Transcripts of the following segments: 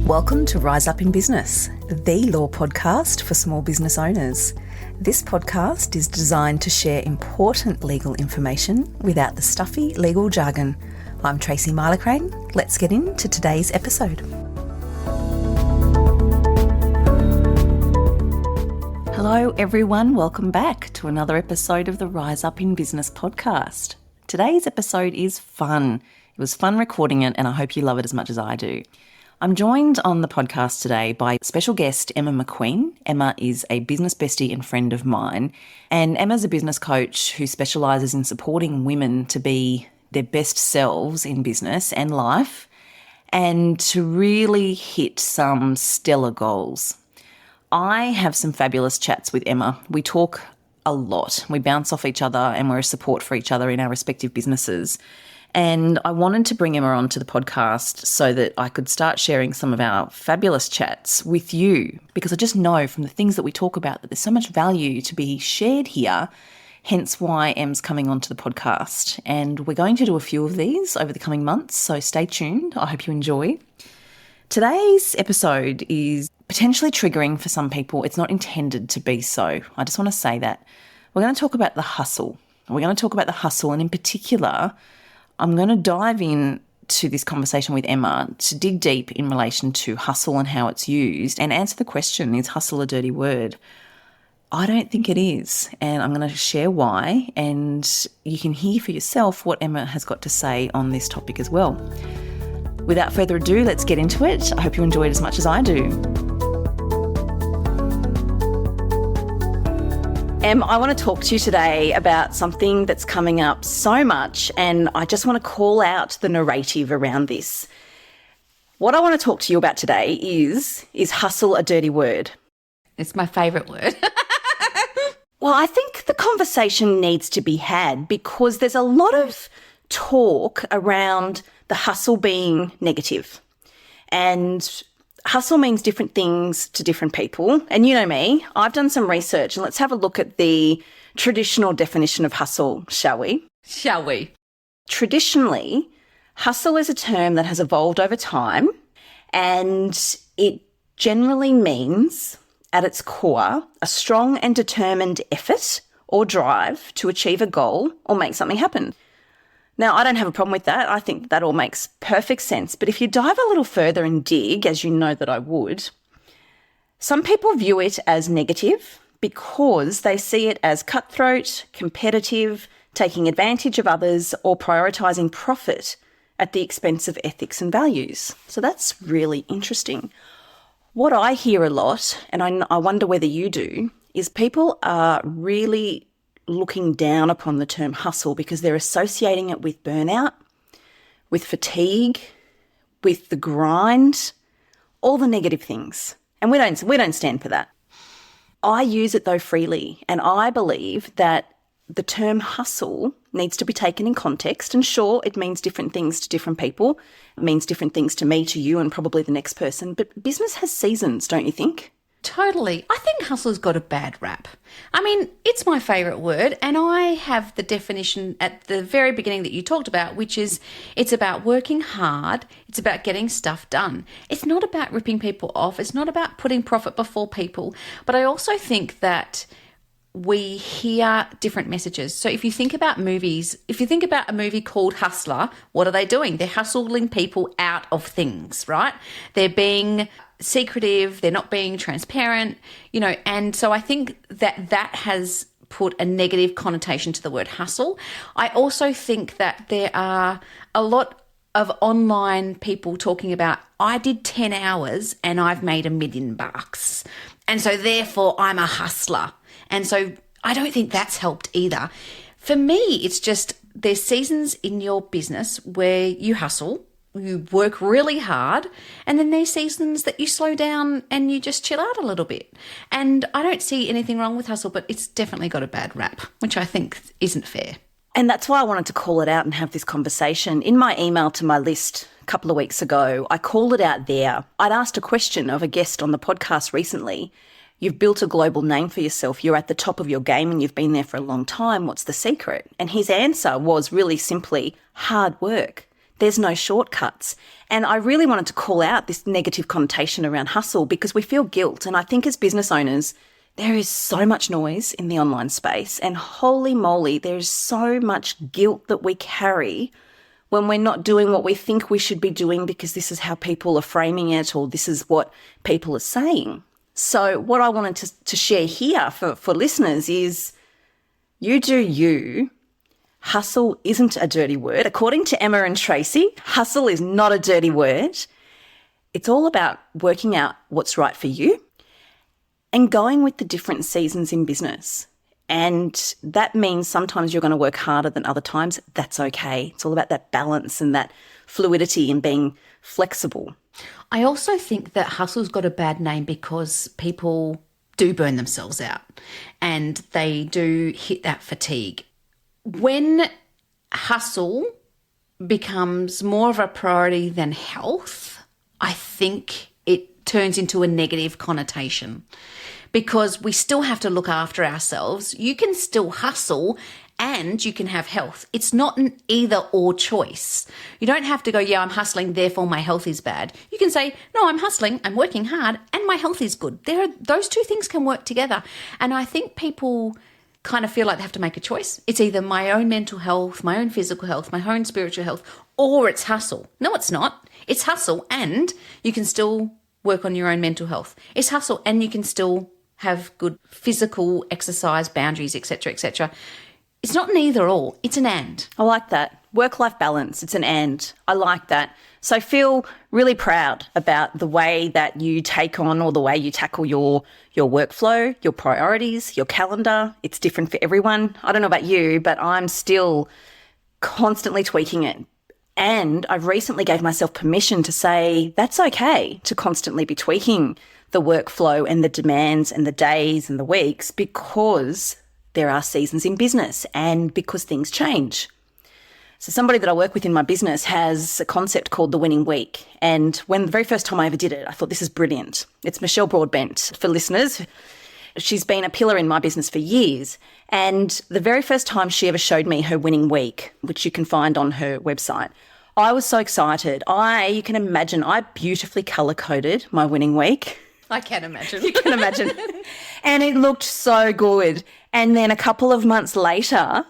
Welcome to Rise Up in Business, the law podcast for small business owners. This podcast is designed to share important legal information without the stuffy legal jargon. I'm Tracy Milacrane. Let's get into today's episode. Hello everyone, welcome back to another episode of the Rise Up in Business podcast. Today's episode is fun. It was fun recording it and I hope you love it as much as I do. I'm joined on the podcast today by special guest Emma McQueen. Emma is a business bestie and friend of mine, and Emma's a business coach who specialises in supporting women to be their best selves in business and life and to really hit some stellar goals. I have some fabulous chats with Emma. We talk a lot. We bounce off each other and we're a support for each other in our respective businesses. And I wanted to bring Emma onto the podcast so that I could start sharing some of our fabulous chats with you, because I just know from the things that we talk about that there's so much value to be shared here, hence why Em's coming onto the podcast. And we're going to do a few of these over the coming months, so stay tuned. I hope you enjoy. Today's episode is potentially triggering for some people. It's not intended to be so. I just want to say that. We're going to talk about the hustle. We're going to talk about the hustle, and in particular, I'm going to dive in to this conversation with Emma to dig deep in relation to hustle and how it's used and answer the question, is hustle a dirty word? I don't think it is, and I'm going to share why, and you can hear for yourself what Emma has got to say on this topic as well. Without further ado, let's get into it. I hope you enjoy it as much as I do. Em, I want to talk to you today about something that's coming up so much, and I just want to call out the narrative around this. What I want to talk to you about today is hustle a dirty word? It's my favourite word. Well, I think the conversation needs to be had because there's a lot of talk around the hustle being negative, and hustle means different things to different people. And you know me, I've done some research, and let's have a look at the traditional definition of hustle, shall we? Shall we? Traditionally, hustle is a term that has evolved over time, and it generally means, at its core, a strong and determined effort or drive to achieve a goal or make something happen. Now, I don't have a problem with that. I think that all makes perfect sense. But if you dive a little further and dig, as you know that I would, some people view it as negative because they see it as cutthroat, competitive, taking advantage of others, or prioritising profit at the expense of ethics and values. So that's really interesting. What I hear a lot, and I wonder whether you do, is people are really looking down upon the term hustle because they're associating it with burnout, with fatigue, with the grind, all the negative things. And we don't stand for that. I use it though freely, and I believe that the term hustle needs to be taken in context. And sure, it means different things to different people. It means different things to me, to you, and probably the next person. But business has seasons, don't you think? Totally. I think hustle's got a bad rap. I mean, it's my favourite word, and I have the definition at the very beginning that you talked about, which is it's about working hard, it's about getting stuff done. It's not about ripping people off, it's not about putting profit before people, but I also think that we hear different messages. So if you think about movies, if you think about a movie called Hustler, what are they doing? They're hustling people out of things, right? They're being secretive, they're not being transparent, and so I think that has put a negative connotation to the word hustle. I also think that there are a lot of online people talking about, I did 10 hours and I've made $1 million. And so therefore I'm a hustler. And so I don't think that's helped either. For me, it's just there's seasons in your business where you hustle, you work really hard, and then there's seasons that you slow down and you just chill out a little bit. And I don't see anything wrong with hustle, but it's definitely got a bad rap, which I think isn't fair. And that's why I wanted to call it out and have this conversation. In my email to my list a couple of weeks ago, I called it out there. I'd asked a question of a guest on the podcast recently. You've built a global name for yourself. You're at the top of your game and you've been there for a long time. What's the secret? And his answer was really simply hard work. there's no shortcuts. And I really wanted to call out this negative connotation around hustle because we feel guilt. And I think as business owners, there is so much noise in the online space, and holy moly, there's so much guilt that we carry when we're not doing what we think we should be doing because this is how people are framing it or this is what people are saying. So what I wanted to share here for listeners is you do you. Hustle isn't a dirty word. According to Emma and Tracy, hustle is not a dirty word. It's all about working out what's right for you and going with the different seasons in business. And that means sometimes you're going to work harder than other times. That's okay. It's all about that balance and that fluidity and being flexible. I also think that hustle's got a bad name because people do burn themselves out and they do hit that fatigue. When hustle becomes more of a priority than health, I think it turns into a negative connotation because we still have to look after ourselves. You can still hustle and you can have health. It's not an either or choice. You don't have to go, yeah, I'm hustling, therefore my health is bad. You can say, no, I'm hustling, I'm working hard, and my health is good. Those two things can work together. And I think people kind of feel like they have to make a choice. It's either my own mental health, my own physical health, my own spiritual health, or it's hustle. No, it's not. It's hustle and you can still work on your own mental health. It's hustle and you can still have good physical exercise, boundaries, etc., etc. It's not an either or, it's an and. I like that. Work-life balance, it's an and. I like that. So I feel really proud about the way that you take on or the way you tackle your workflow, your priorities, your calendar. It's different for everyone. I don't know about you, but I'm still constantly tweaking it. And I've recently gave myself permission to say that's okay to constantly be tweaking the workflow and the demands and the days and the weeks because there are seasons in business and because things change. So somebody that I work with in my business has a concept called the winning week. And when the very first time I ever did it, I thought this is brilliant. It's Michelle Broadbent for listeners. She's been a pillar in my business for years. And the very first time she ever showed me her winning week, which you can find on her website, I was so excited. You can imagine, I beautifully color-coded my winning week. I can imagine. You can imagine. And it looked so good. And then a couple of months later,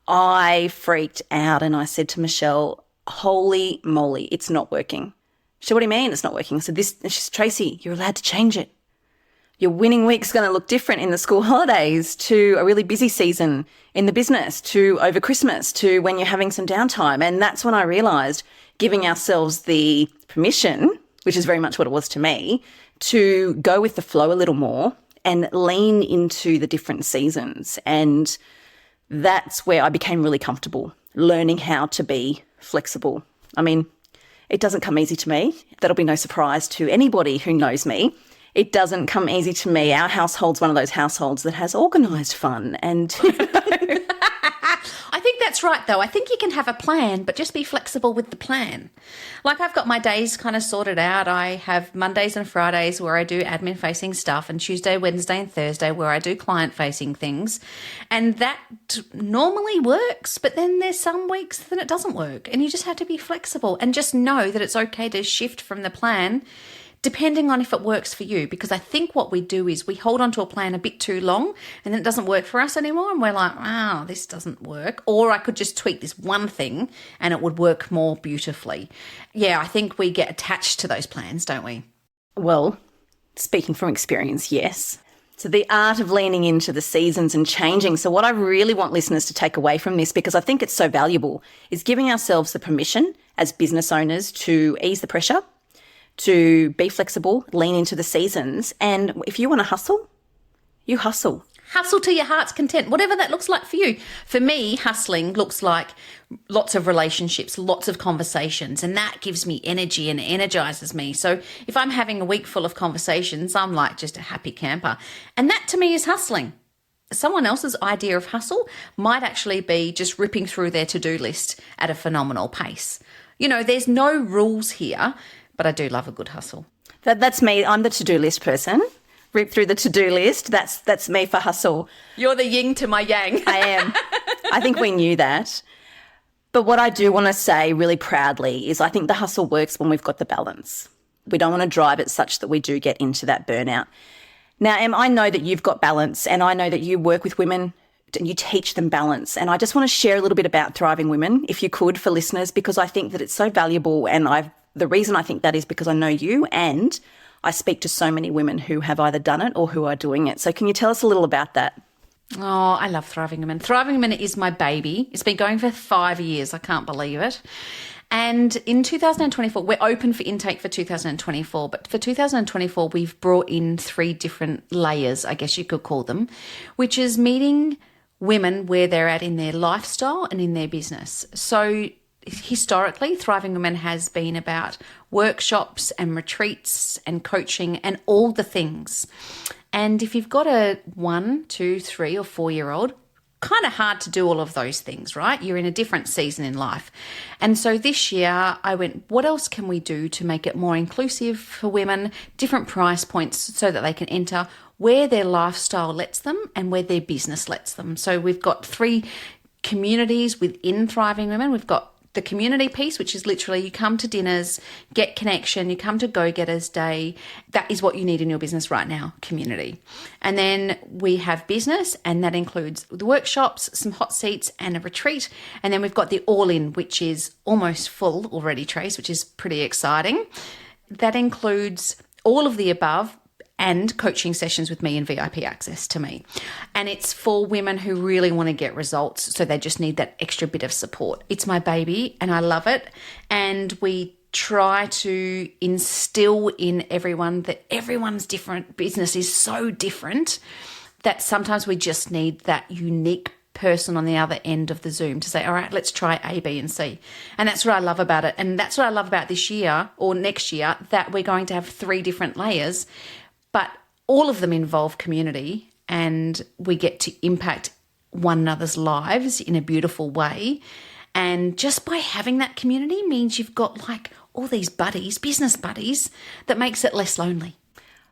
I freaked out and I said to Michelle, holy moly, it's not working. She said, what do you mean it's not working? I said, she said, Tracy, you're allowed to change it. Your winning week's going to look different in the school holidays to a really busy season in the business, to over Christmas, to when you're having some downtime. And that's when I realised giving ourselves the permission, which is very much what it was to me, to go with the flow a little more and lean into the different seasons. And that's where I became really comfortable, learning how to be flexible. I mean, it doesn't come easy to me. That'll be no surprise to anybody who knows me. It doesn't come easy to me. Our household's one of those households that has organised fun and, I think that's right, though. I think you can have a plan, but just be flexible with the plan. Like I've got my days kind of sorted out. I have Mondays and Fridays where I do admin-facing stuff and Tuesday, Wednesday and Thursday where I do client-facing things. And that normally works, but then there's some weeks that it doesn't work. And you just have to be flexible and just know that it's okay to shift from the plan depending on if it works for you. Because I think what we do is we hold on to a plan a bit too long and then it doesn't work for us anymore. And we're like, wow, this doesn't work. Or I could just tweak this one thing and it would work more beautifully. Yeah, I think we get attached to those plans, don't we? well, speaking from experience, yes. So the art of leaning into the seasons and changing. So what I really want listeners to take away from this, because I think it's so valuable, is giving ourselves the permission as business owners to ease the pressure, to be flexible, lean into the seasons. And if you want to hustle, you hustle. Hustle to your heart's content, whatever that looks like for you. For me, hustling looks like lots of relationships, lots of conversations, and that gives me energy and energizes me. So if I'm having a week full of conversations, I'm like just a happy camper. And that to me is hustling. Someone else's idea of hustle might actually be just ripping through their to-do list at a phenomenal pace. You know, there's no rules here, but I do love a good hustle. That's me. I'm the to-do list person. Rip through the to-do list. That's me for hustle. You're the yin to my yang. I am. I think we knew that. But what I do want to say really proudly is I think the hustle works when we've got the balance. We don't want to drive it such that we do get into that burnout. Now, Em, I know that you've got balance, and I know that you work with women and you teach them balance. And I just want to share a little bit about Thriving Women, if you could, for listeners, because I think that it's so valuable. And the reason I think that is because I know you, and I speak to so many women who have either done it or who are doing it. So can you tell us a little about that? Oh, I love Thriving Women. Thriving Women is my baby. It's been going for 5 years. I can't believe it. And in 2024, we're open for intake for 2024, but for 2024, we've brought in 3 different layers, I guess you could call them, which is meeting women where they're at in their lifestyle and in their business. So historically, Thriving Women has been about workshops and retreats and coaching and all the things. And if you've got a 1, 2, 3 or 4-year-old, kind of hard to do all of those things, right? You're in a different season in life. And so this year I went, what else can we do to make it more inclusive for women, different price points so that they can enter where their lifestyle lets them and where their business lets them. So we've got 3 communities within Thriving Women. We've got the community piece, which is literally you come to dinners, get connection, you come to Go-Getters Day. That is what you need in your business right now, community. And then we have business, and that includes the workshops, some hot seats and a retreat. And then we've got the all-in, which is almost full already, Trace, which is pretty exciting. That includes all of the above, and coaching sessions with me and VIP access to me. And it's for women who really want to get results, so they just need that extra bit of support. It's my baby and I love it. And we try to instill in everyone that everyone's different. Business is so different that sometimes we just need that unique person on the other end of the Zoom to say, all right, let's try A, B, and C. And that's what I love about it. And that's what I love about this year or next year, that we're going to have 3 different layers, but all of them involve community, and we get to impact one another's lives in a beautiful way. And just by having that community means you've got like all these buddies, business buddies, that makes it less lonely.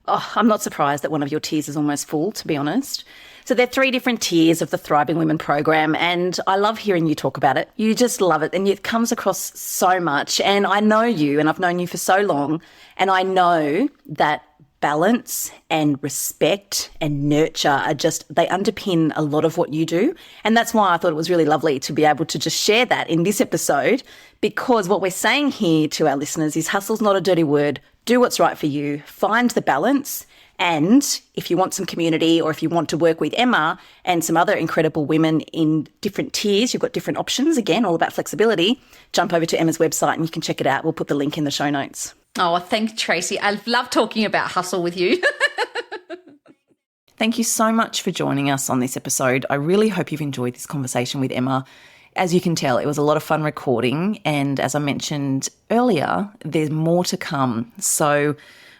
Oh, I'm not surprised that one of your tiers is almost full, to be honest. So there are 3 different tiers of the Thriving Women program, and I love hearing you talk about it. You just love it, and it comes across so much. And I know you, and I've known you for so long, and I know that balance and respect and nurture are they underpin a lot of what you do. And that's why I thought it was really lovely to be able to just share that in this episode, because what we're saying here to our listeners is hustle's not a dirty word. Do what's right for you. Find the balance. And if you want some community, or if you want to work with Emma and some other incredible women in different tiers, you've got different options. Again, all about flexibility. Jump over to Emma's website and you can check it out. We'll put the link in the show notes. Oh, thank you, Tracy. I love talking about hustle with you. Thank you so much for joining us on this episode. I really hope you've enjoyed this conversation with Emma. As you can tell, it was a lot of fun recording. And as I mentioned earlier, there's more to come. So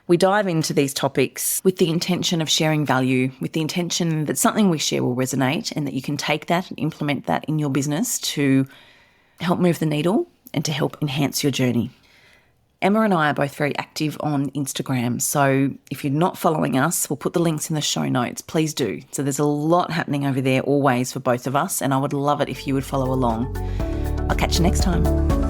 we dive into these topics with the intention of sharing value, with the intention that something we share will resonate and that you can take that and implement that in your business to help move the needle and to help enhance your journey. Emma and I are both very active on Instagram, so if you're not following us, we'll put the links in the show notes. Please do. So there's a lot happening over there always for both of us, and I would love it if you would follow along. I'll catch you next time.